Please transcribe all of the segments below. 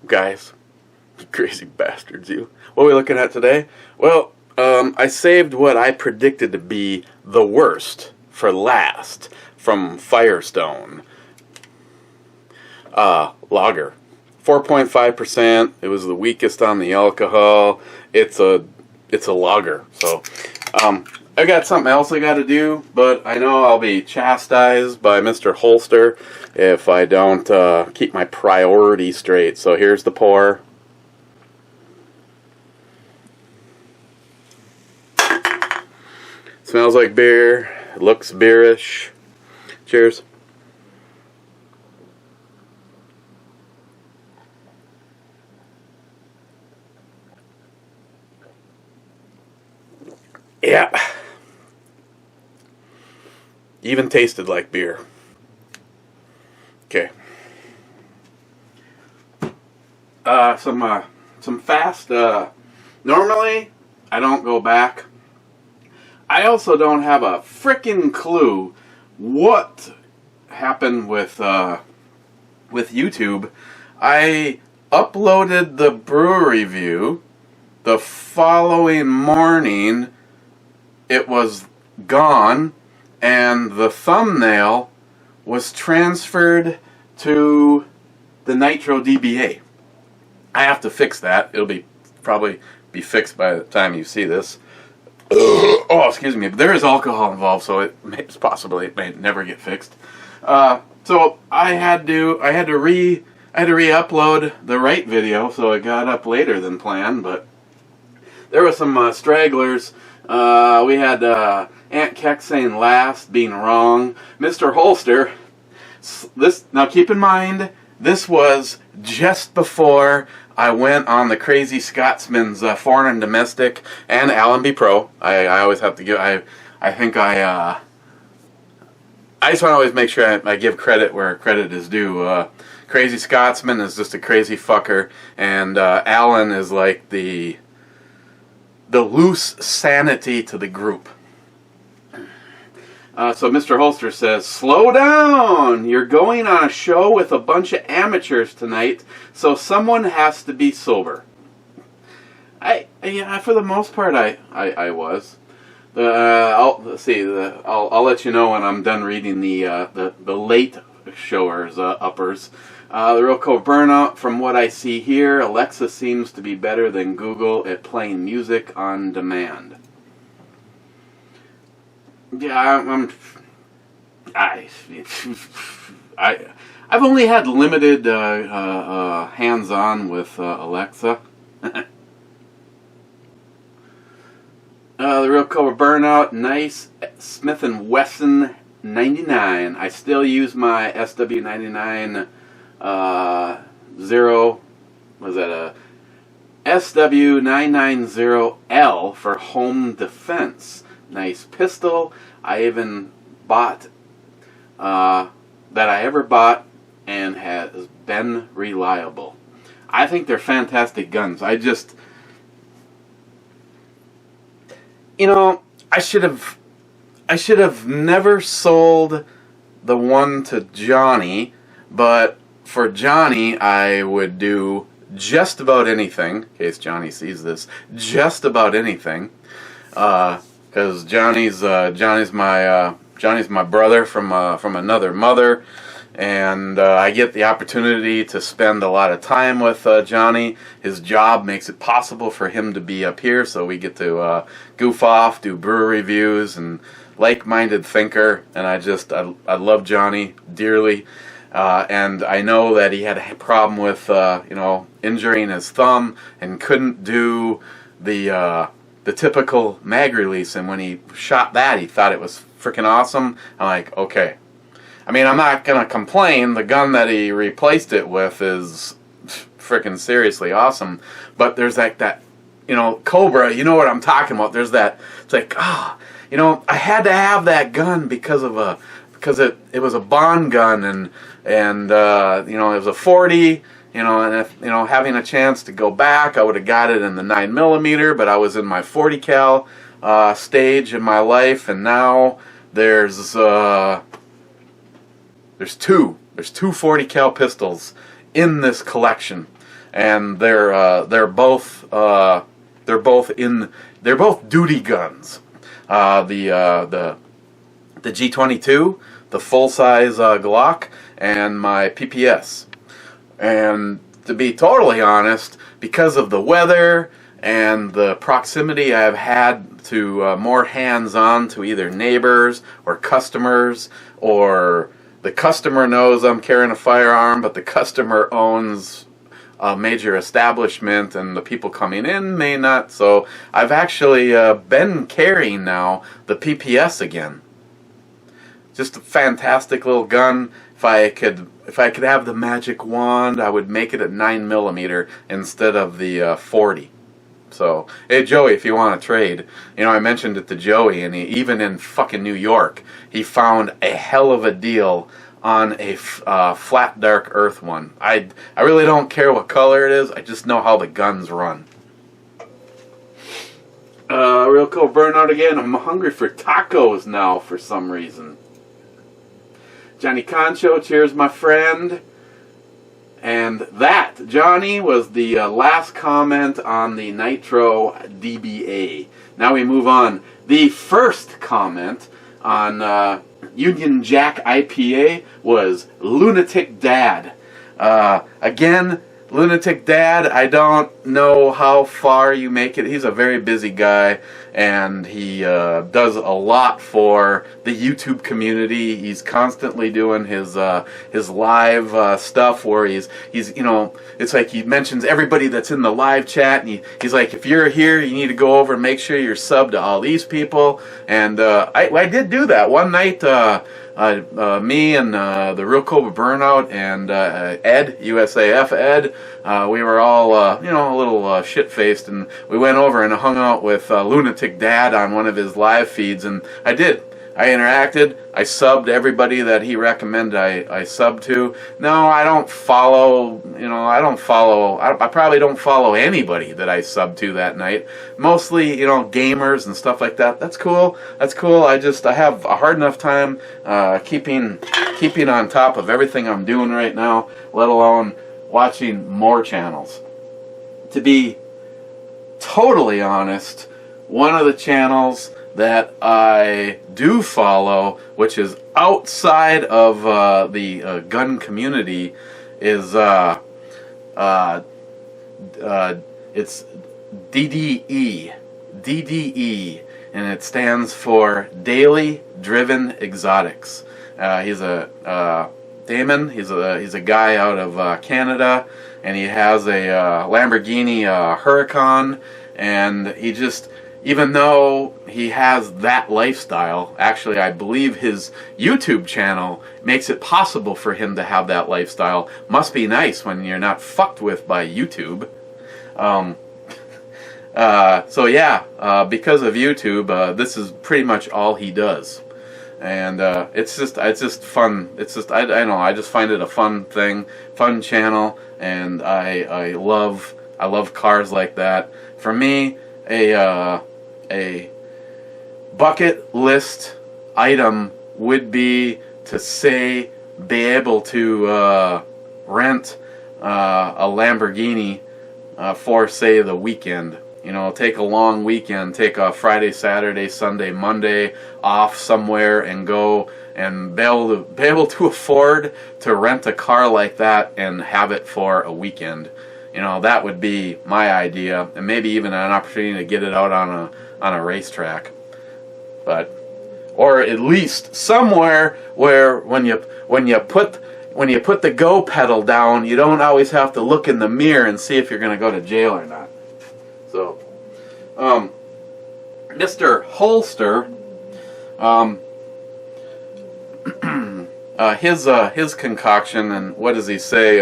Guys, you crazy bastards, you. What are we looking at today? Well, I saved what I predicted to be the worst for last from Firestone. Lager. 4.5%. It was the weakest on the alcohol. It's a lager. So, I got something else I got to do, but I know I'll be chastised by Mr. Holster if I don't keep my priorities straight. So here's the pour. Smells like beer. Looks beerish. Cheers. Yeah. Even tasted like beer. Okay. Some fast. Normally, I don't go back. I also don't have a frickin' clue what happened with YouTube. I uploaded the brew review. The following morning, it was gone, and the thumbnail was transferred to the Nitro DBA. I have to fix that. It'll probably be fixed by the time you see this. Oh, excuse me. But there is alcohol involved, so it may never get fixed. So I had to re-upload the right video, so it got up later than planned. But there were some stragglers. We had Aunt Keck saying last, being wrong. Mr. Holster. Now keep in mind, this was just before I went on the Crazy Scotsman's Foreign and Domestic and Allenby Pro. I always have to give. I just want to always make sure I give credit where credit is due. Crazy Scotsman is just a crazy fucker, and Alan is like the loose sanity to the group. So Mr. Holster says, slow down! You're going on a show with a bunch of amateurs tonight, so someone has to be sober. Yeah, for the most part, I was. I'll let you know when I'm done reading the late showers uppers. The real cold burnout. From what I see here, Alexa seems to be better than Google at playing music on demand. Yeah, I've only had limited hands-on with Alexa. The real cold burnout. Nice Smith & Wesson 99. I still use my SW99 SW990L for home defense. Nice pistol. I even bought that I ever bought and has been reliable. I think they're fantastic guns. I should have never sold the one to Johnny, but for Johnny I would do just about anything, in case Johnny sees this, just about anything. Because Johnny's my brother from another mother, and I get the opportunity to spend a lot of time with Johnny. His job makes it possible for him to be up here, so we get to goof off, do brew reviews, and like-minded thinker. And I love Johnny dearly, and I know that he had a problem with injuring his thumb and couldn't do the typical mag release, and when he shot that, he thought it was freaking awesome. I'm like, okay. I mean, I'm not gonna complain. The gun that he replaced it with is freaking seriously awesome. But there's like that, Cobra. You know what I'm talking about? There's that. It's like, I had to have that gun because it was a Bond gun, and it was a 40. You know, and if, you know, having a chance to go back, I would have got it in the 9mm, but I was in my 40 cal stage in my life, and now there's two 40 cal pistols in this collection, and they're both duty guns. The G22, the full size Glock, and my PPS. And to be totally honest, because of the weather and the proximity I've had to more hands-on to either neighbors or customers, or the customer knows I'm carrying a firearm, but the customer owns a major establishment and the people coming in may not, so I've actually been carrying now the PPS again. Just a fantastic little gun. If I could have the magic wand, I would make it at 9mm instead of the 40. So, hey Joey, if you want to trade, you know, I mentioned it to Joey, and even in fucking New York, he found a hell of a deal on a flat dark earth one. I really don't care what color it is. I just know how the guns run. Real cool burnout again. I'm hungry for tacos now for some reason. Johnny Concho, cheers my friend. And that, Johnny, was the last comment on the Nitro DBA. Now we move on. The first comment on Union Jack IPA was Lunatic Dad. Again, Lunatic Dad, I don't know how far you make it. He's a very busy guy, and he does a lot for the YouTube community. He's constantly doing his live stuff where he's you know, it's like he mentions everybody that's in the live chat, and he's like, if you're here, you need to go over and make sure you're subbed to all these people. And I did do that one night. Me and the Real Cobra Burnout and Ed, USAF Ed, we were all, you know, a little shit-faced, and we went over and hung out with Lunatic Dad on one of his live feeds, and I interacted. I subbed everybody that he recommended I sub to. No, I don't follow, you know, I probably don't follow anybody that I sub to that night. Mostly, you know, gamers and stuff like that. That's cool. That's cool. I have a hard enough time keeping on top of everything I'm doing right now, let alone watching more channels. To be totally honest, one of the channels that I do follow, which is outside of the gun community, is it's DDE, and it stands for Daily Driven Exotics. He's a Damon. He's a guy out of Canada, and he has a Lamborghini Huracan, and he just, even though he has that lifestyle, actually I believe his YouTube channel makes it possible for him to have that lifestyle. Must be nice when you're not fucked with by YouTube. So yeah, because of YouTube, this is pretty much all he does. And it's just fun. It's just, I don't know, I just find it a fun thing, fun channel, and I love cars like that. For me, a bucket list item would be to be able to rent a Lamborghini for, say, the weekend. You know, take a long weekend, take a Friday, Saturday, Sunday, Monday off somewhere, and go and be able to afford to rent a car like that and have it for a weekend. You know, that would be my idea, and maybe even an opportunity to get it out on a racetrack. But, or at least somewhere where when you put the go pedal down, you don't always have to look in the mirror and see if you're going to go to jail or not. So, Mr. Holster, his concoction, and what does he say?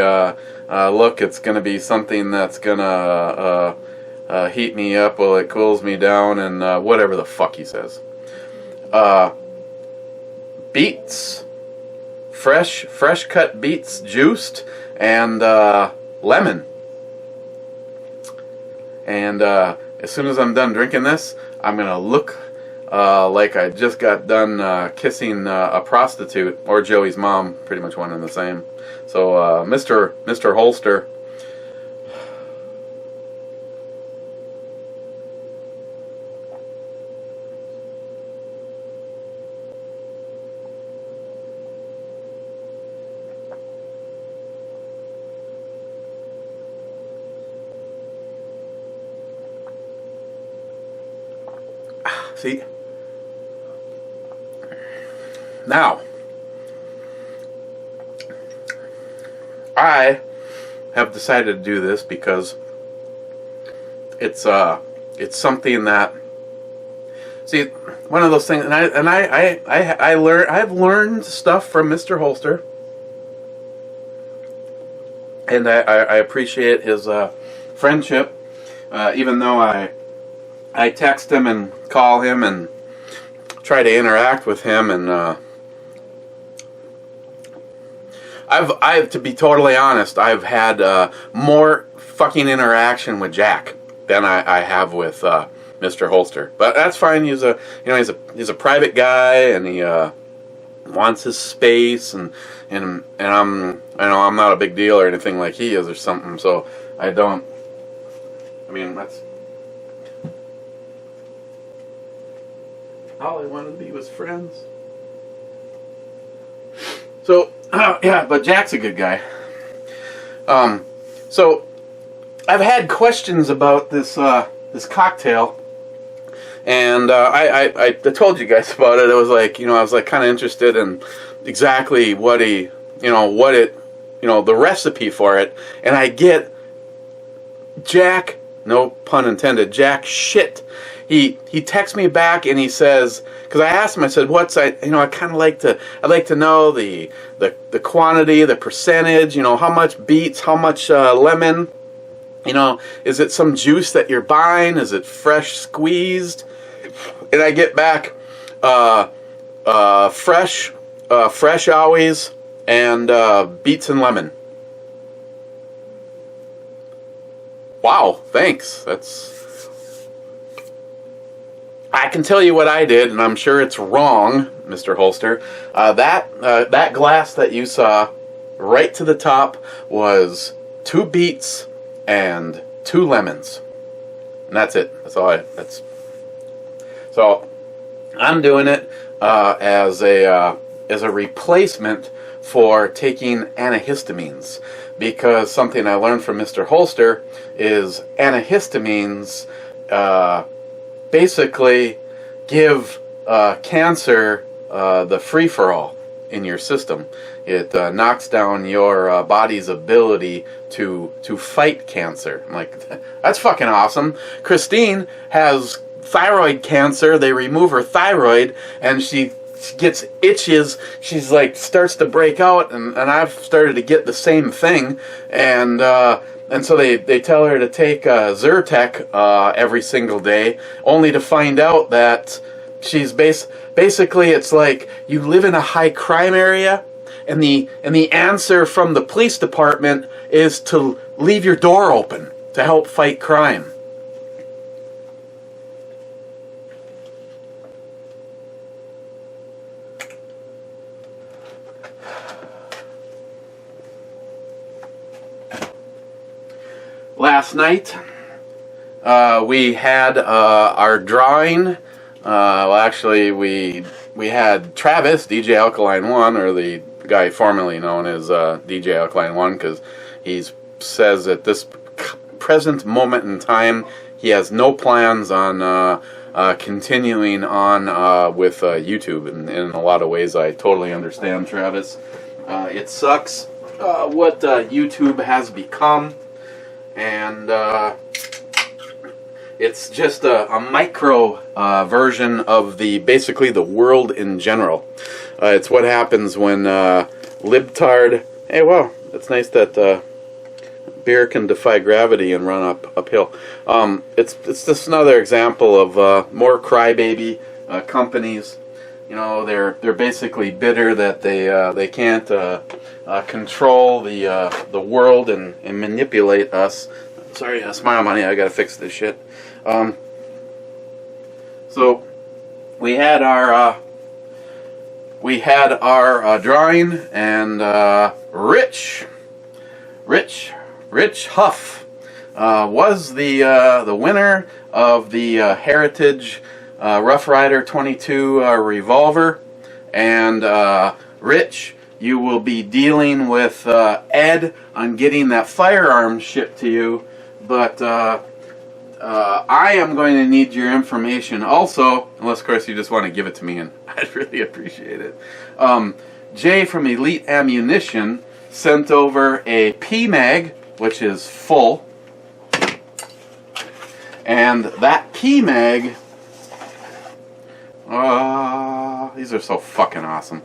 Look, it's going to be something that's going to heat me up while it cools me down, and whatever the fuck he says. Beets, fresh cut beets, juiced, and lemon. And as soon as I'm done drinking this, I'm going to look like I just got done kissing a prostitute, or Joey's mom, pretty much one and the same. So Mr. Holster. See? Now, I have decided to do this because it's something that, see, one of those things, and I've learned stuff from Mr. Holster, and I appreciate his friendship, even though I text him and call him and try to interact with him, and I've to be totally honest, I've had more fucking interaction with Jack than I have with Mr. Holster. But that's fine. He's a he's a private guy, and he wants his space, and I'm not a big deal or anything like he is or something. So I don't. I mean, that's. All I wanted to be was friends. So, yeah, but Jack's a good guy. So, I've had questions about this this cocktail, and I told you guys about it. It was like, I was like kind of interested in exactly what the recipe for it, and I get Jack, no pun intended, Jack shit. He texts me back and he says, because I asked him, I said, I kind of I'd like to know the quantity, the percentage, how much beets, how much lemon, is it some juice that you're buying, is it fresh squeezed? And I get back fresh always, and beets and lemon. Wow, thanks. I can tell you what I did, and I'm sure it's wrong, Mr. Holster. That glass that you saw right to the top was 2 beets and 2 lemons, and that's it. So I'm doing it as a replacement for taking antihistamines, because something I learned from Mr. Holster is antihistamines basically give cancer the free-for-all in your system. It knocks down your body's ability to fight cancer. I'm like, that's fucking awesome. Christine has thyroid cancer. They remove her thyroid, and she gets itches. She's like, starts to break out, and I've started to get the same thing, and so they tell her to take Zyrtec every single day, only to find out that she's basically, it's like you live in a high crime area, and the answer from the police department is to leave your door open to help fight crime. Last night, we had our drawing. Well, actually, we had Travis, DJ Alkaline One, or the guy formerly known as DJ Alkaline One, because he says at this present moment in time, he has no plans on continuing on with YouTube. And in a lot of ways, I totally understand, Travis. It sucks what YouTube has become. And it's just a micro version of basically the world in general. It's what happens when libtard. Hey, wow, it's nice that beer can defy gravity and run uphill. It's just another example of more crybaby companies you know, they're basically bitter that they can't control the world and manipulate us. Sorry, Smile Money, I gotta fix this shit. So we had our drawing, and Rich Huff was the winner of the Heritage Rough Rider 22 revolver. And Rich, you will be dealing with Ed on getting that firearm shipped to you, but I am going to need your information also, unless of course you just want to give it to me, and I'd really appreciate it. Jay from Elite Ammunition sent over a PMag, which is full, and that PMag, these are so fucking awesome.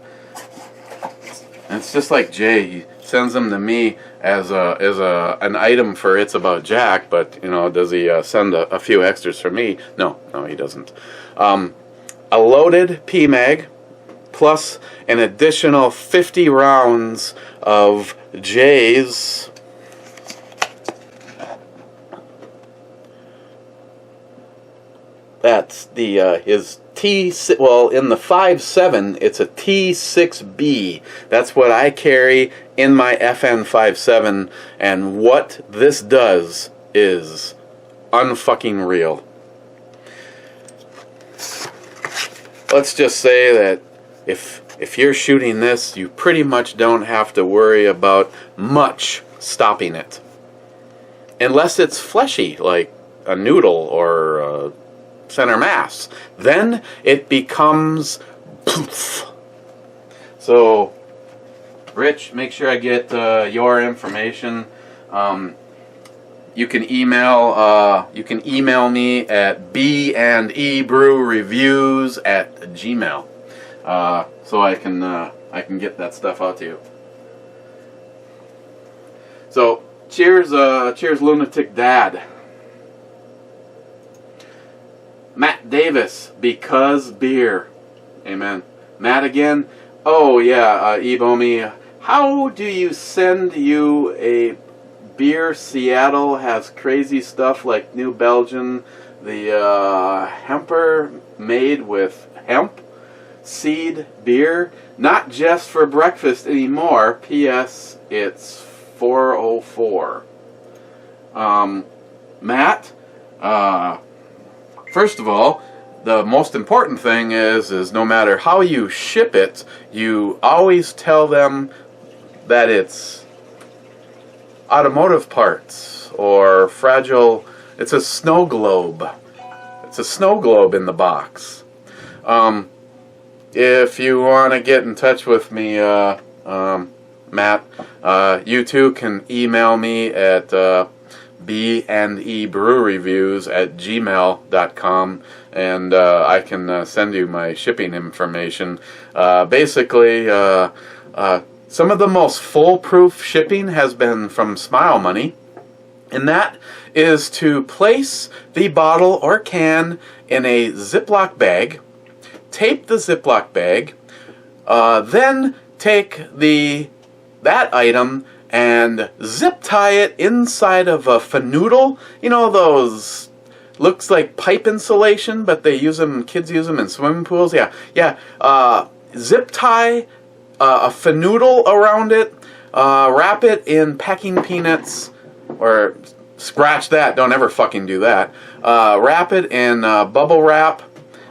And it's just like Jay, he sends them to me as an item for It's About Jack, but you know, does he send a few extras for me? No, he doesn't. A loaded PMag plus an additional 50 rounds of Jay's that's the his T6, well, in the 5.7 it's a T6B. That's what I carry in my FN 5.7, and what this does is unfucking real. Let's just say that if you're shooting this, you pretty much don't have to worry about much stopping it, unless it's fleshy like a noodle or a center mass. Then it becomes poof. So Rich, make sure I get your information. You can email me at BandEBrewReviews@gmail, so I can get that stuff out to you. So cheers, Lunatic Dad. Matt Davis, because beer. Amen. Matt again. Oh yeah, Ebomi. How do you send you a beer? Seattle has crazy stuff like New Belgium, the hemper made with hemp seed beer, not just for breakfast anymore. P.S. It's 404. Matt, first of all, the most important thing is no matter how you ship it, you always tell them that it's automotive parts or fragile. It's a snow globe. It's a snow globe in the box. If you want to get in touch with me, Matt, you too can email me at BandEBrewReviews@gmail.com, and I can send you my shipping information. Basically, some of the most foolproof shipping has been from Smile Money, and that is to place the bottle or can in a Ziploc bag, tape the Ziploc bag, then take that item and zip tie it inside of a fanoodle. You know, those looks like pipe insulation, but they use them, kids use them in swimming pools. Yeah. Zip tie a fanoodle around it, wrap it in packing peanuts, or scratch that, don't ever fucking do that. Wrap it in bubble wrap,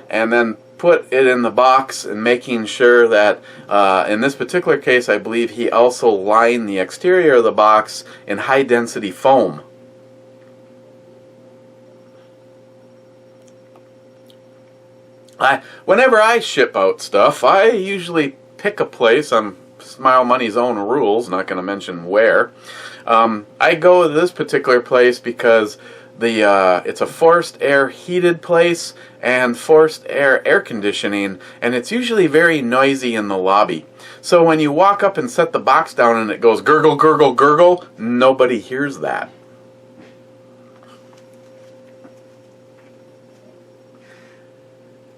and then put it in the box, and making sure that, in this particular case, I believe he also lined the exterior of the box in high density foam. Whenever I ship out stuff, I usually pick a place on Smile Money's own rules, not going to mention where. I go to this particular place because it's a forced air heated place and forced air conditioning, and it's usually very noisy in the lobby. So when you walk up and set the box down and it goes gurgle, gurgle, gurgle, nobody hears that.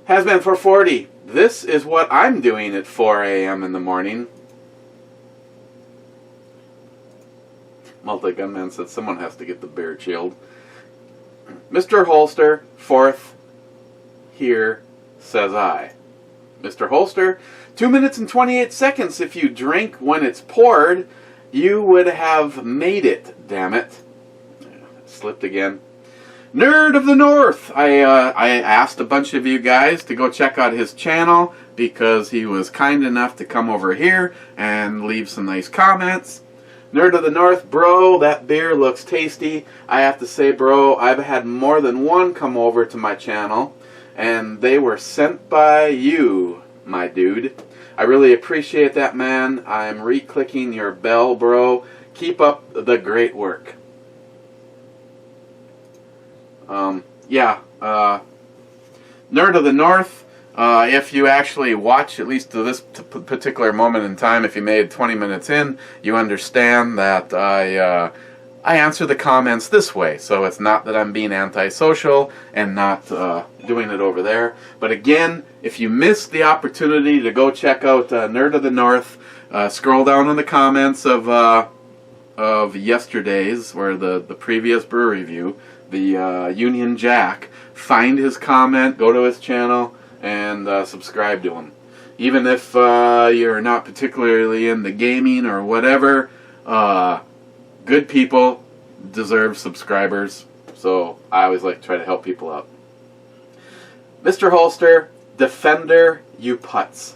Has been for 40. This is what I'm doing at 4 a.m. in the morning. Multi-Gunman said someone has to get the beer chilled. Mr. Holster, fourth, here, says I. Mr. Holster, 2 minutes and 28 seconds. If you drink when it's poured, you would have made it, damn it. Slipped again. Nerd of the North. I asked a bunch of you guys to go check out his channel because he was kind enough to come over here and leave some nice comments. Nerd of the North, bro, that beer looks tasty. I have to say, bro, I've had more than one come over to my channel, and they were sent by you, my dude. I really appreciate that, man. I'm re-clicking your bell, bro. Keep up the great work. Nerd of the North, if you actually watch at least to this particular moment in time, if you made 20 minutes in, you understand that I answer the comments this way. So it's not that I'm being antisocial and not doing it over there. But again, if you missed the opportunity to go check out Nerd of the North, scroll down in the comments of yesterday's, or the previous brew review, the Union Jack. Find his comment, go to his channel, and subscribe to him. Even if you're not particularly into gaming or whatever, good people deserve subscribers, so I always like to try to help people out. Mr. Holster, defender, you putz.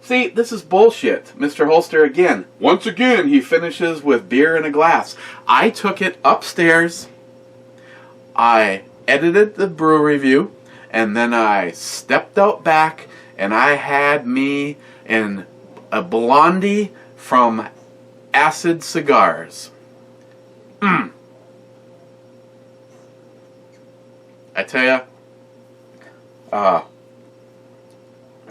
See, this is bullshit. Mr. Holster again. Once again, he finishes with beer in a glass. I took it upstairs. I edited the brew review. And then I stepped out back. And I had me a Blondie from Acid Cigars. I tell ya,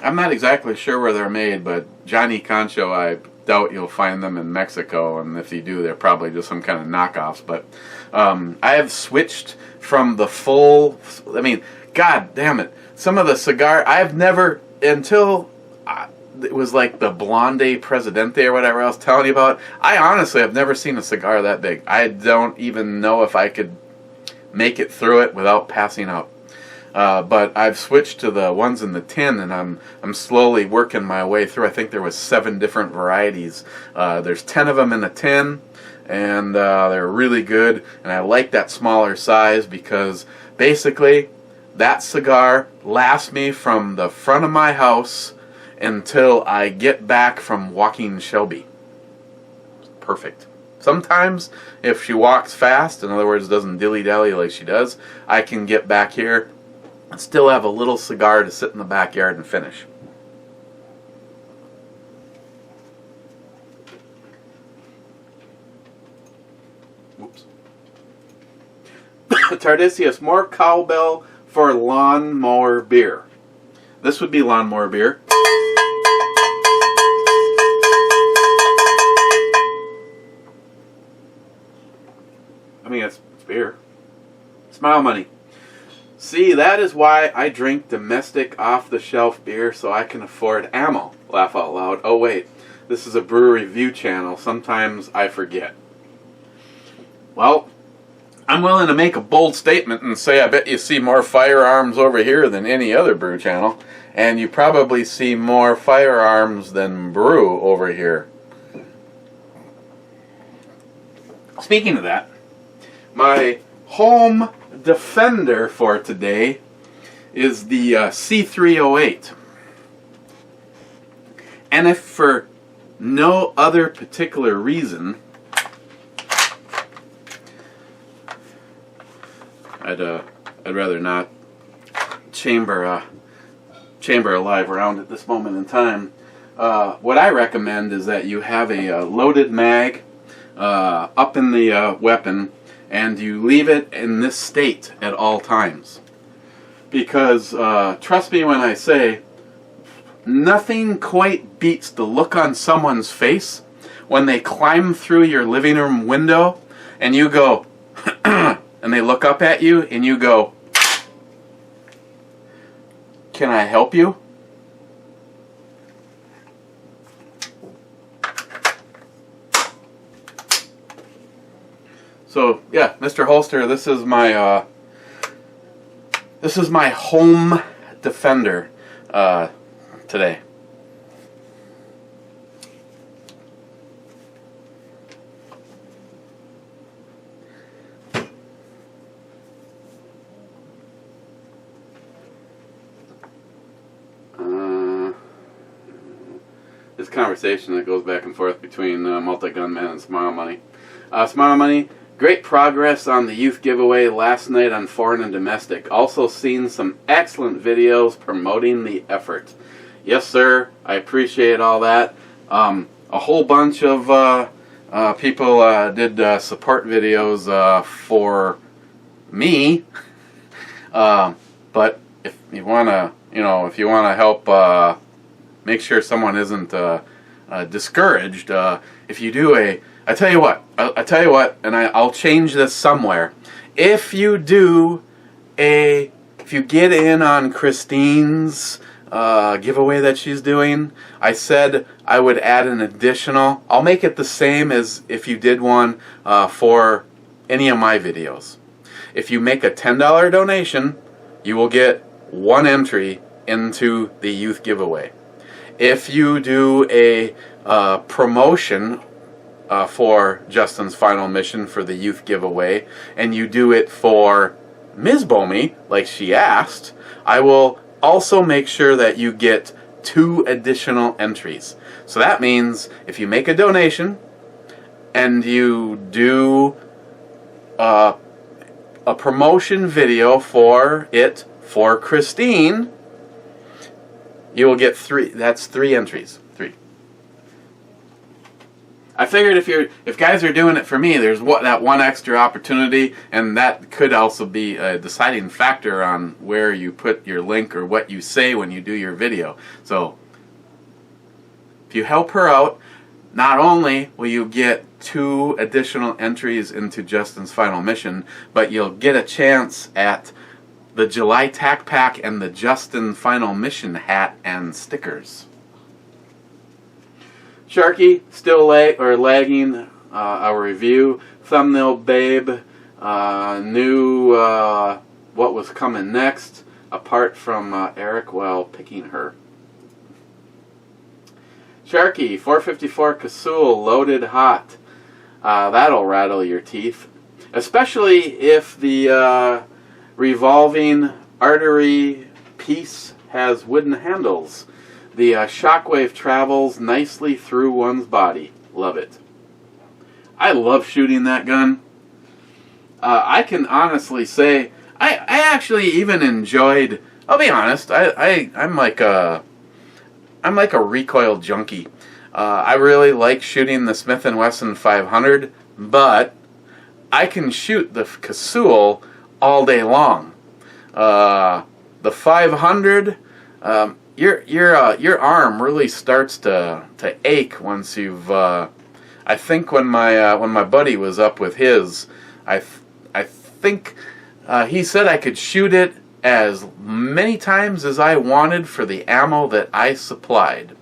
I'm not exactly sure where they're made, but Johnny Concho, I doubt you'll find them in Mexico, and if you do, they're probably just some kind of knockoffs. But I have switched from the full, I mean, god damn it, some of the cigar, I've never, until it was like the Blonde Presidente or whatever I was telling you about, I honestly have never seen a cigar that big. I don't even know if I could make it through it without passing out. But I've switched to the ones in the tin, and I'm slowly working my way through. I think there was 7 different varieties. There's 10 of them in a tin, and they're really good. And I like that smaller size because basically that cigar lasts me from the front of my house until I get back from walking Shelby. Perfect. Sometimes, if she walks fast, in other words, doesn't dilly-dally like she does, I can get back here and still have a little cigar to sit in the backyard and finish. Oops. Tardisius, more cowbell for lawnmower beer. This would be lawnmower beer. I mean, it's beer. Smile money. See, that is why I drink domestic off-the-shelf beer so I can afford ammo. Laugh out loud. Oh wait, this is a brew review channel. Sometimes I forget. Well, I'm willing to make a bold statement and say I bet you see more firearms over here than any other brew channel. And you probably see more firearms than brew over here. Speaking of that, my home defender for today is the C308. And if for no other particular reason, I'd rather not chamber alive around at this moment in time. What I recommend is that you have a loaded mag up in the weapon, and you leave it in this state at all times. Because, trust me when I say, nothing quite beats the look on someone's face when they climb through your living room window and you go, and they look up at you and you go, "Can I help you?" So yeah, Mr. Holster, this is my home defender today. This conversation that goes back and forth between Multi-Gunman and Smile Money. Smile Money, great progress on the youth giveaway last night on foreign and domestic. Also seen some excellent videos promoting the effort. Yes, sir. I appreciate all that. A whole bunch of people did support videos for me. But if you wanna, if you wanna help make sure someone isn't discouraged, if you do I tell you what, and I'll change this somewhere. If you get in on Christine's giveaway that she's doing, I said I would add an additional. I'll make it the same as if you did one for any of my videos. If you make a $10 donation, you will get one entry into the youth giveaway. If you do a promotion for Justin's Final Mission for the youth giveaway, and you do it for Ms. Bomey, like she asked, I will also make sure that you get 2 additional entries. So that means if you make a donation and you do a promotion video for Christine, you will get 3. That's 3 entries. 3. I figured if guys are doing it for me, there's that one extra opportunity, and that could also be a deciding factor on where you put your link or what you say when you do your video. So if you help her out, not only will you get 2 additional entries into Justin's Final Mission, but you'll get a chance at the July Tack Pack and the Justin Final Mission hat and stickers. Sharky, still lagging our review. Thumbnail Babe knew what was coming next, apart from Eric while picking her. Sharky, 454 Casul, loaded hot. That'll rattle your teeth. Especially if the revolving artery piece has wooden handles. The shockwave travels nicely through one's body. Love it. I love shooting that gun. I can honestly say I actually even enjoyed. I'll be honest. I'm like a recoil junkie. I really like shooting the Smith & Wesson 500, but I can shoot the Casul all day long. The 500. Your arm really starts to ache once you've. I think when my buddy was up with his, I think he said I could shoot it as many times as I wanted for the ammo that I supplied.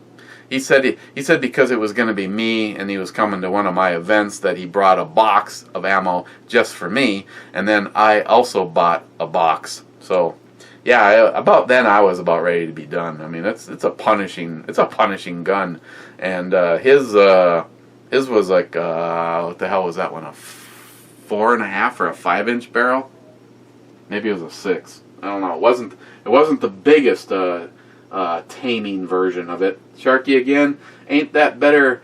He said because it was going to be me and he was coming to one of my events that he brought a box of ammo just for me, and then I also bought a box. So. Yeah, about then I was about ready to be done. I mean, it's a punishing gun, and his was like what the hell was that one? A 4.5 or a 5-inch barrel? Maybe it was a 6. I don't know. It wasn't the biggest taming version of it. Sharky again, ain't that better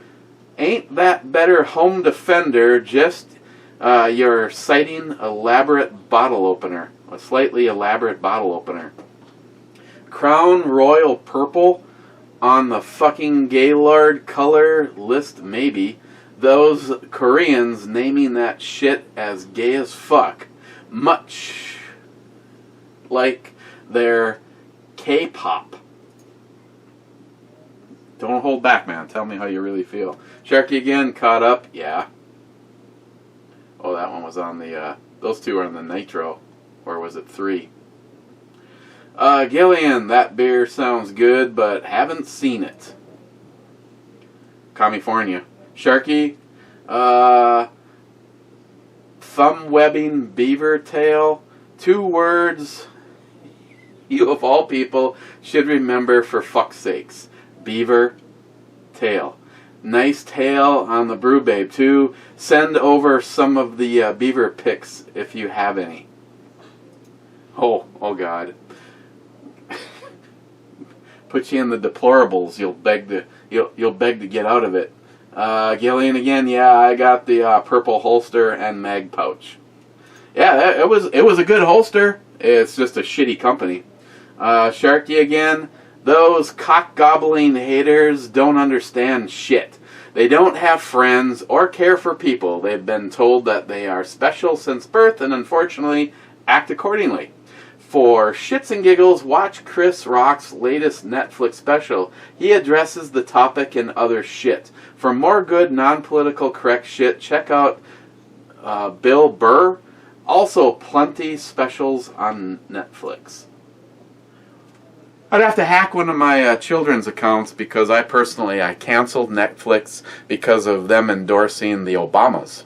home defender? Just your sighting elaborate bottle opener. A slightly elaborate bottle opener. Crown Royal Purple on the fucking Gaylord color list, maybe. Those Koreans naming that shit as gay as fuck. Much like their K-pop. Don't hold back, man. Tell me how you really feel. Sharky again, caught up. Yeah. Oh, that one was on the Those two are in the nitro. Or was it 3? Gillian, that beer sounds good, but haven't seen it. California. Sharky, thumb webbing beaver tail. 2 words you of all people should remember for fuck's sakes. Beaver tail. Nice tail on the Brew Babe too. Send over some of the beaver pics if you have any. Oh God. Put you in the deplorables. You'll beg to get out of it. Gillian again. Yeah, I got the purple holster and mag pouch. Yeah, it was a good holster. It's just a shitty company. Sharky again. Those cock-gobbling haters don't understand shit. They don't have friends or care for people. They've been told that they are special since birth and unfortunately act accordingly. For shits and giggles, watch Chris Rock's latest Netflix special. He addresses the topic and other shit. For more good non-political correct shit, check out Bill Burr. Also, plenty specials on Netflix. I'd have to hack one of my children's accounts because I canceled Netflix because of them endorsing the Obamas.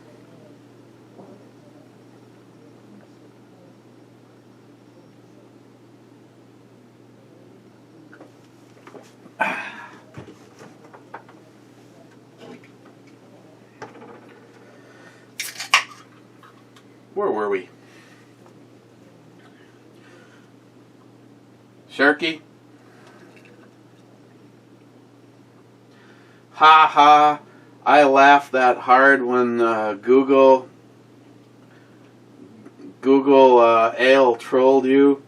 Where were we? Sharky? Ha ha. I laughed that hard when Google Ale trolled you.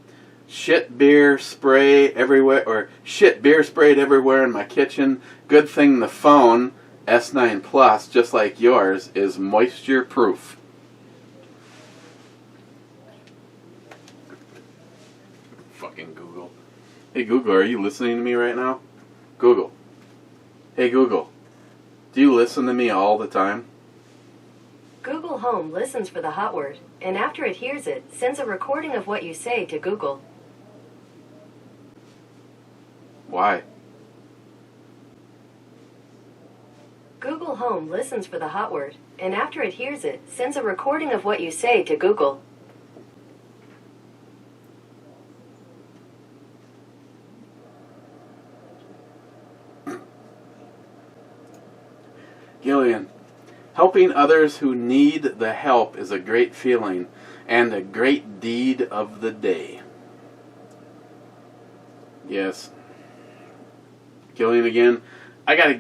Shit beer spray everywhere, or shit beer sprayed everywhere in my kitchen. Good thing the phone, S9 Plus, just like yours, is moisture proof. Fucking Google. Hey Google, are you listening to me right now? Google. Hey Google, do you listen to me all the time? Google Home listens for the hot word, and after it hears it, sends a recording of what you say to Google. Why? Google Home listens for the hot word, and after it hears it, sends a recording of what you say to Google. Gillian, helping others who need the help is a great feeling and a great deed of the day. Yes. Gillian again. I got to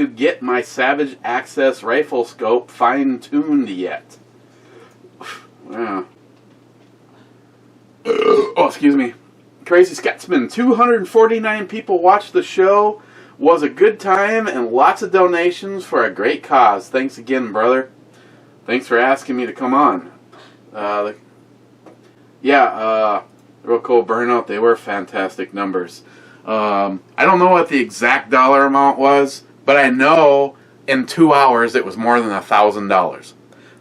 get my Savage Access rifle scope fine-tuned yet. Wow. Oh, excuse me. Crazy Scotsman. 249 people watched the show. Was a good time and lots of donations for a great cause. Thanks again, brother. Thanks for asking me to come on. Real cool burnout. They were fantastic numbers. I don't know what the exact dollar amount was, but I know in 2 hours it was more than $1,000.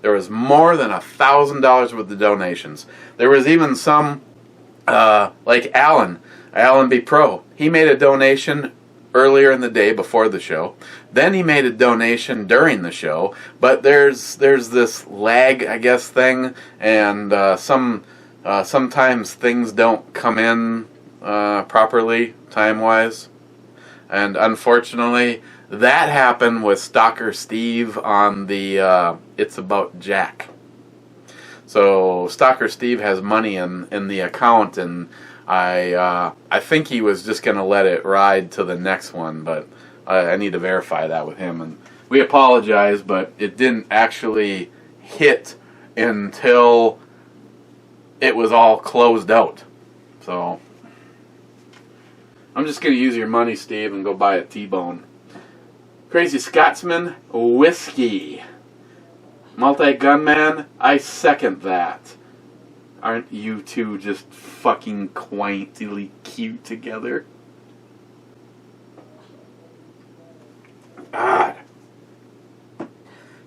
There was more than $1,000 worth of donations. There was even some, like Alan B. Pro. He made a donation earlier in the day before the show. Then he made a donation during the show. But there's this lag, I guess, thing, and sometimes things don't come in properly time-wise. And unfortunately, that happened with Stalker Steve on the It's About Jack. So Stalker Steve has money in the account, and I think he was just going to let it ride to the next one, but I need to verify that with him. And we apologize, but it didn't actually hit until it was all closed out. So I'm just going to use your money, Steve, and go buy a T-bone. Crazy Scotsman, whiskey. Multi-gunman, I second that. Aren't you two just fucking quaintly cute together? God.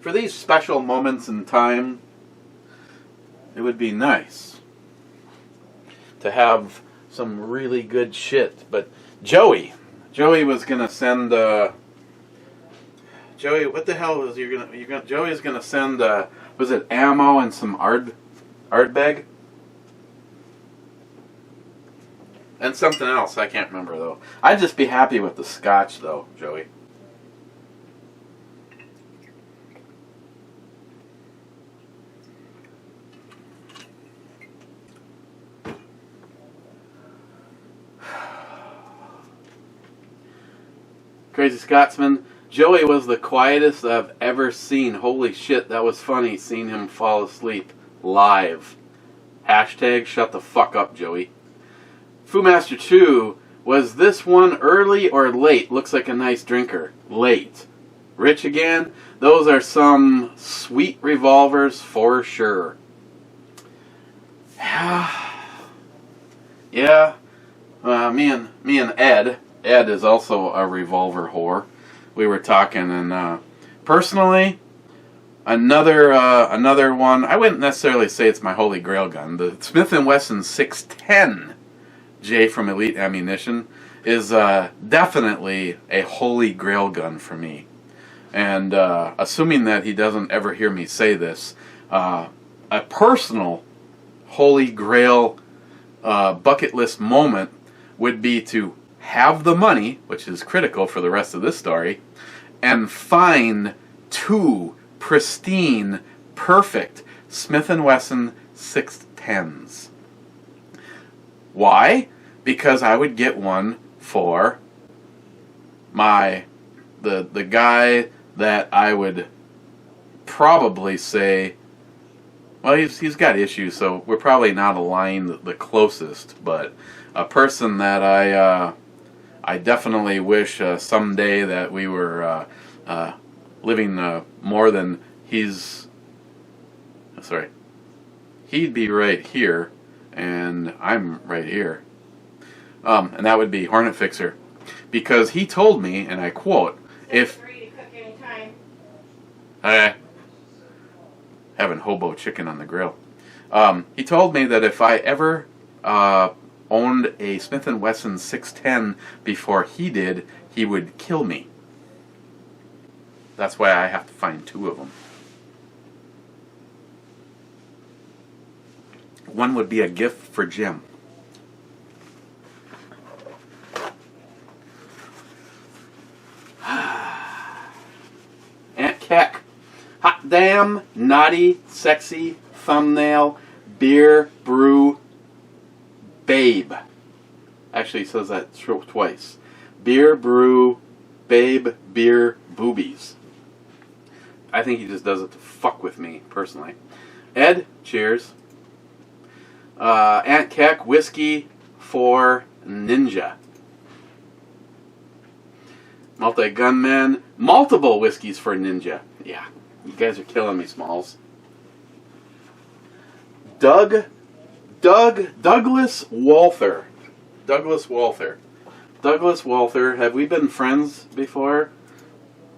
for these special moments in time, it would be nice to have some really good shit. But Joey was gonna send. Joey, what the hell was you're gonna? Joey's gonna send. Was it ammo and some Ardbeg? And something else, I can't remember though. I'd just be happy with the scotch though, Joey. Crazy Scotsman, Joey was the quietest I've ever seen. Holy shit, that was funny seeing him fall asleep live. Hashtag shut the fuck up, Joey. Foomaster 2, was this one early or late? Looks like a nice drinker. Late. Rich again? Those are some sweet revolvers for sure. Yeah. Me and Ed is also a revolver whore. We were talking, and personally, another one. I wouldn't necessarily say it's my holy grail gun. The Smith & Wesson 610 J from Elite Ammunition is definitely a holy grail gun for me. And assuming that he doesn't ever hear me say this, a personal holy grail bucket list moment would be to have the money, which is critical for the rest of this story, and find 2 pristine, perfect Smith & Wesson 610s. Why? Because I would get one for the guy that I would probably say, well, he's got issues, so we're probably not aligned the closest, but a person that I definitely wish someday that we were living more than he's. Sorry, he'd be right here, and I'm right here, and that would be Hornet Fixer, because he told me, and I quote, "If having hobo chicken on the grill," he told me that if I ever owned a Smith & Wesson 610 before he did, he would kill me. That's why I have to find 2 of them. One would be a gift for Jim. Aunt Keck. Hot damn, naughty, sexy, thumbnail, beer, brew, babe. Actually, he says that twice. Beer, brew, babe, beer, boobies. I think he just does it to fuck with me, personally. Ed, cheers. Aunt Keck, whiskey for Ninja. Multi-gunman, multiple whiskeys for Ninja. Yeah, you guys are killing me, Smalls. Douglas Walther. Douglas Walther. Have we been friends before?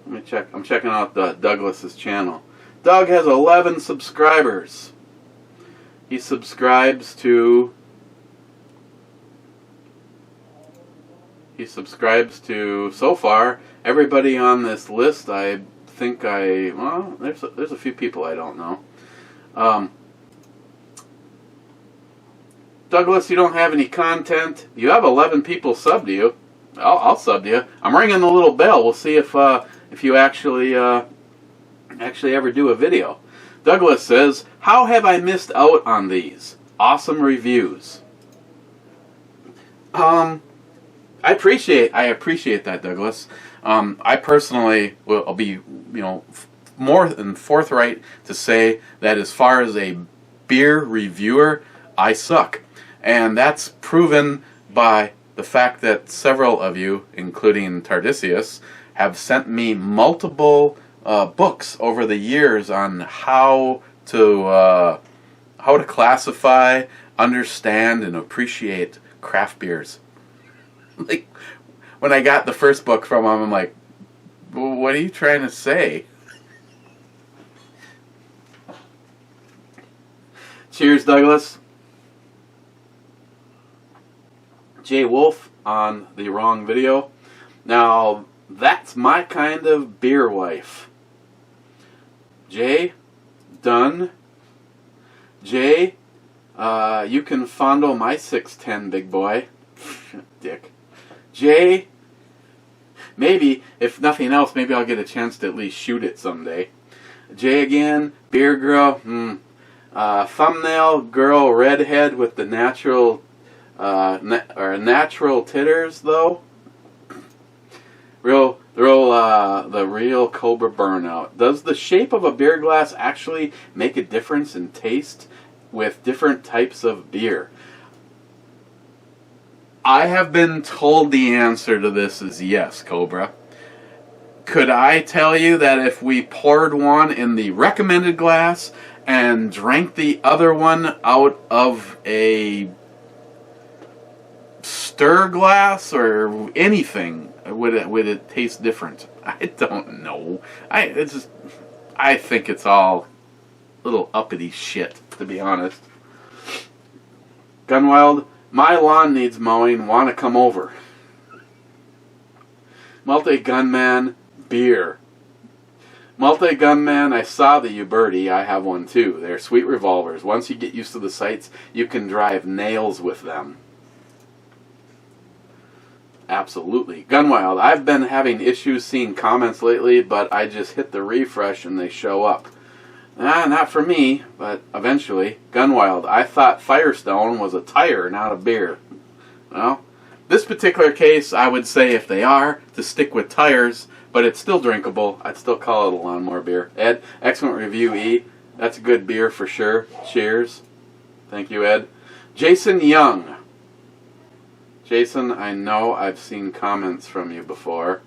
Let me check. I'm checking out Douglas's channel. Doug has 11 subscribers. He subscribes to so far everybody on this list. I think there's a few people I don't know. Douglas, you don't have any content. You have 11 people sub to you. I'll sub to you. I'm ringing the little bell. We'll see if you actually ever do a video. Douglas says, "How have I missed out on these awesome reviews?" I appreciate that, Douglas. I personally will be more than forthright to say that as far as a beer reviewer, I suck. And that's proven by the fact that several of you, including Tardisius, have sent me multiple books over the years on how to classify, understand, and appreciate craft beers. Like, when I got the first book from them, I'm like, well, what are you trying to say? Cheers, Douglas. Jay Wolf on the wrong video. Now, that's my kind of beer wife. Jay, done. Jay, you can fondle my 6'10", big boy. Dick. Jay, maybe, if nothing else, maybe I'll get a chance to at least shoot it someday. Jay again, beer girl, thumbnail girl redhead with the natural, natural titters though. The real Cobra burnout. Does the shape of a beer glass actually make a difference in taste with different types of beer? I have been told the answer to this is yes, Cobra. Could I tell you that if we poured one in the recommended glass and drank the other one out of a stir glass or anything, would it taste different? I don't know. I think it's all little uppity shit, to be honest. Gunwild, my lawn needs mowing. Want to come over? Multi-Gunman, beer. Multi-Gunman, I saw the Uberti. I have one too. They're sweet revolvers. Once you get used to the sights, you can drive nails with them. Absolutely. Gunwild, I've been having issues seeing comments lately, but I just hit the refresh and they show up. Not for me, but eventually. Gunwild, I thought Firestone was a tire, not a beer. Well, this particular case, I would say if they are, to stick with tires, but it's still drinkable. I'd still call it a lawnmower beer. Ed, excellent review, E. That's a good beer for sure. Cheers. Thank you, Ed. Jason Young. Jason, I know I've seen comments from you before.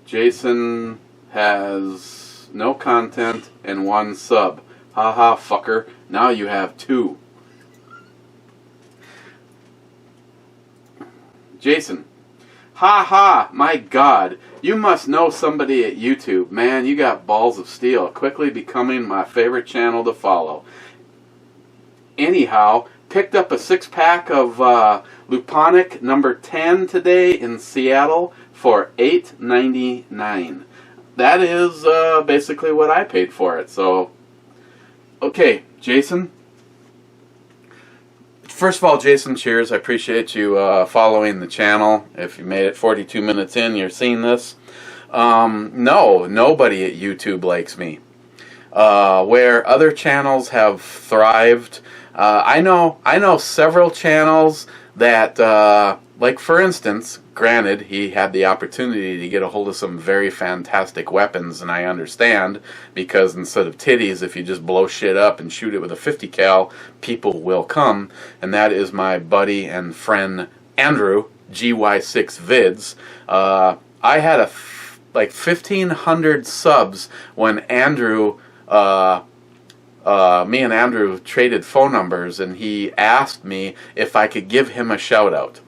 Jason has no content and 1 sub. Haha, fucker. Now you have 2. Jason. Ha, my God. You must know somebody at YouTube. Man, you got balls of steel. Quickly becoming my favorite channel to follow. Anyhow, picked up a 6-pack of Luponic number 10 today in Seattle for $8.99. That is basically what I paid for it. So, okay, Jason. First of all, Jason, cheers. I appreciate you following the channel. If you made it 42 minutes in, you're seeing this. No, nobody at YouTube likes me. Where other channels have thrived, I know several channels that, like for instance, granted, he had the opportunity to get a hold of some very fantastic weapons, and I understand, because instead of titties, if you just blow shit up and shoot it with a 50 cal, people will come, and that is my buddy and friend Andrew, GY6 Vids. I had like 1,500 subs when Andrew, me and Andrew traded phone numbers, and he asked me if I could give him a shout out.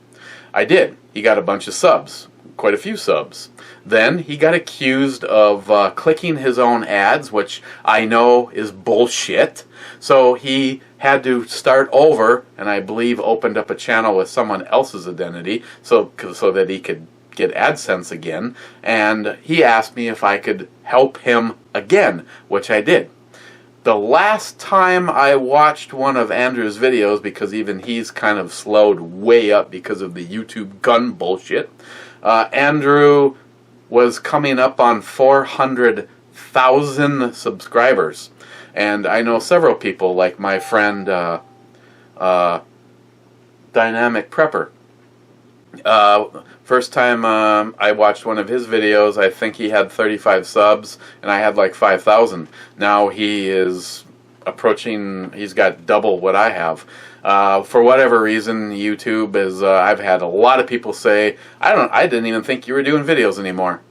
I did. He got a bunch of subs, quite a few subs. Then he got accused of clicking his own ads, which I know is bullshit. So he had to start over, and I believe opened up a channel with someone else's identity so that he could get AdSense again. And he asked me if I could help him again, which I did. The last time I watched one of Andrew's videos, because even he's kind of slowed way up because of the YouTube gun bullshit, Andrew was coming up on 400,000 subscribers. And I know several people, like my friend Dynamic Prepper. First time I watched one of his videos, I think he had 35 subs, and I had like 5,000. Now he is approaching, he's got double what I have. For whatever reason, YouTube is, I've had a lot of people say, I didn't even think you were doing videos anymore.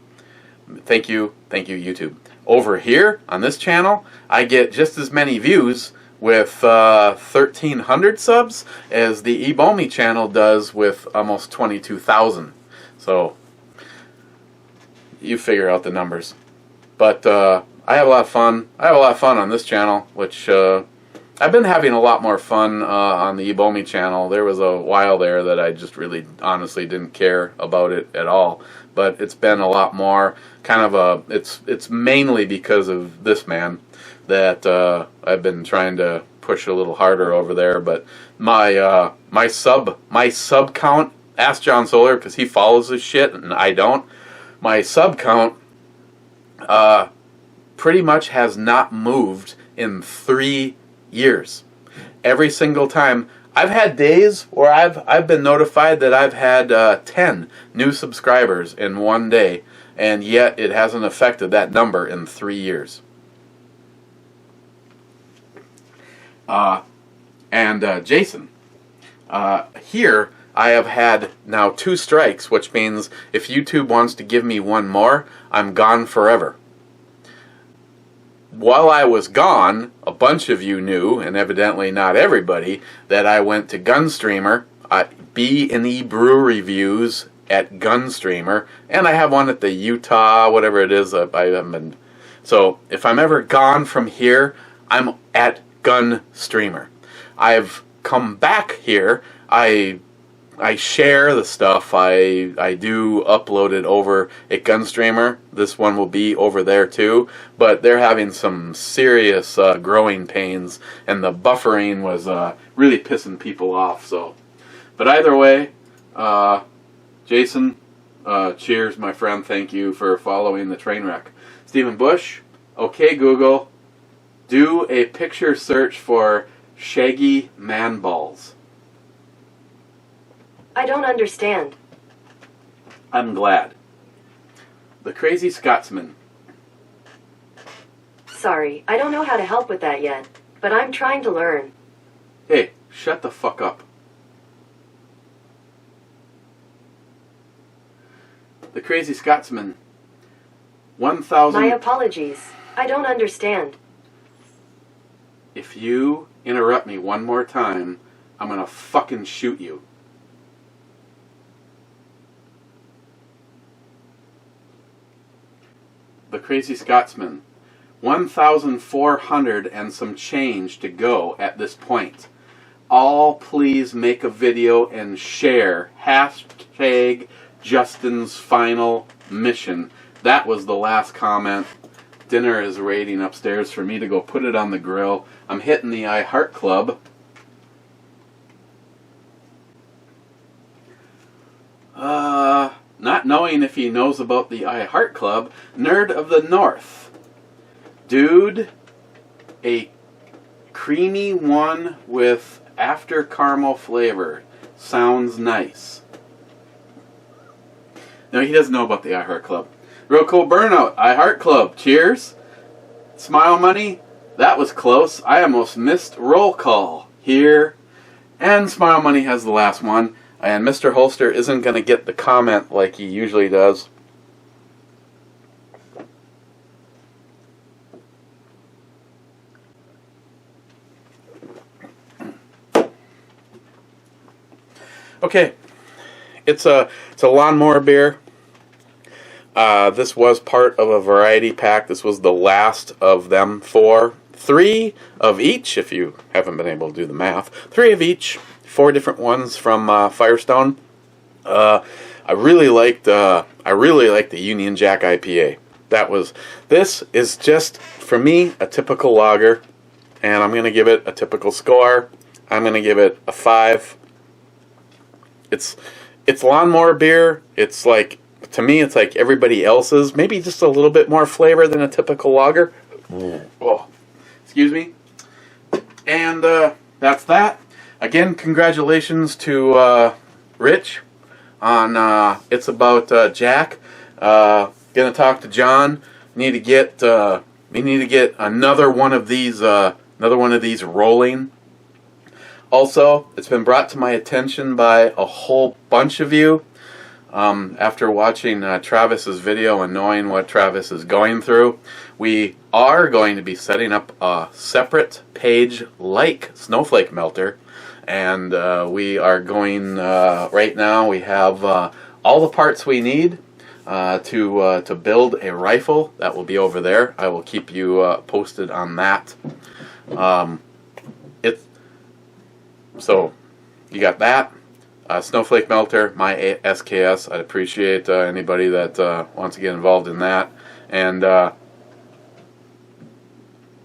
Thank you, YouTube. Over here, on this channel, I get just as many views with 1,300 subs as the Ebomi channel does with almost 22,000. So, you figure out the numbers. But I have a lot of fun. I have a lot of fun on this channel, which I've been having a lot more fun on the Ebomi channel. There was a while there that I just really honestly didn't care about it at all, but it's been a lot more kind of a, it's mainly because of this man that I've been trying to push a little harder over there. But my sub count, ask John Solar because he follows this shit and I don't. My sub count pretty much has not moved in 3 years. Every single time. I've had days where I've been notified that I've had 10 new subscribers in one day, and yet it hasn't affected that number in 3 years. Jason, here I have had now 2 strikes, which means if YouTube wants to give me one more, I'm gone forever. While I was gone, a bunch of you knew, and evidently not everybody, that I went to Gunstreamer, BandEBrewReviews at Gunstreamer, and I have one at the Utah, whatever it is. I haven't been. So if I'm ever gone from here, I'm at Gunstreamer. I've come back here. I share the stuff. I do upload it over at Gunstreamer. This one will be over there too, but they're having some serious growing pains, and the buffering was really pissing people off. So, but either way, Jason, cheers, my friend. Thank you for following the train wreck. Stephen Bush, okay, Google, do a picture search for shaggy man balls. I don't understand. I'm glad. The Crazy Scotsman. Sorry, I don't know how to help with that yet, but I'm trying to learn. Hey, shut the fuck up. The Crazy Scotsman. 1,000... My apologies. I don't understand. If you interrupt me one more time, I'm gonna fucking shoot you. The Crazy Scotsman. 1,400 and some change to go at this point. All please make a video and share. Hashtag Justin's final mission. That was the last comment. Dinner is waiting upstairs for me to go put it on the grill. I'm hitting the iHeart Club. Not knowing if he knows about the iHeart Club, Nerd of the North. Dude, a creamy one with after caramel flavor. Sounds nice. No, he doesn't know about the iHeart Club. Real Cool Burnout, iHeart Club. Cheers. Smile Money, that was close. I almost missed roll call here. And Smile Money has the last one. And Mr. Holster isn't going to get the comment like he usually does. Okay, it's a lawnmower beer. This was part of a variety pack. This was the last of them 4. 3 of each, if you haven't been able to do the math. 3 of each. 4 different ones from Firestone. I really liked the Union Jack IPA. This is just for me a typical lager, and I'm gonna give it a typical score. I'm gonna give it a 5. It's lawnmower beer. It's like, to me, it's like everybody else's. Maybe just a little bit more flavor than a typical lager. Oh, excuse me. And that's that. Again, congratulations to Rich on It's About Jack. Gonna talk to John. We need to get another one of these rolling. Also, it's been brought to my attention by a whole bunch of you after watching Travis's video and knowing what Travis is going through. We are going to be setting up a separate page like Snowflake Melter. And we are going, right now we have all the parts we need to build a rifle. That will be over there. I will keep you posted on that. So you got that. Snowflake Melter, my SKS. I'd appreciate anybody that wants to get involved in that. And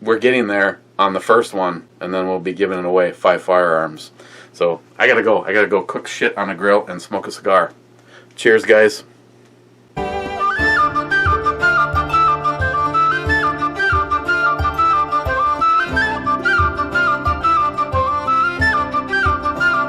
we're getting there on the first one, and then we'll be giving it away 5 firearms. So I gotta go. I gotta go cook shit on a grill and smoke a cigar. Cheers, guys.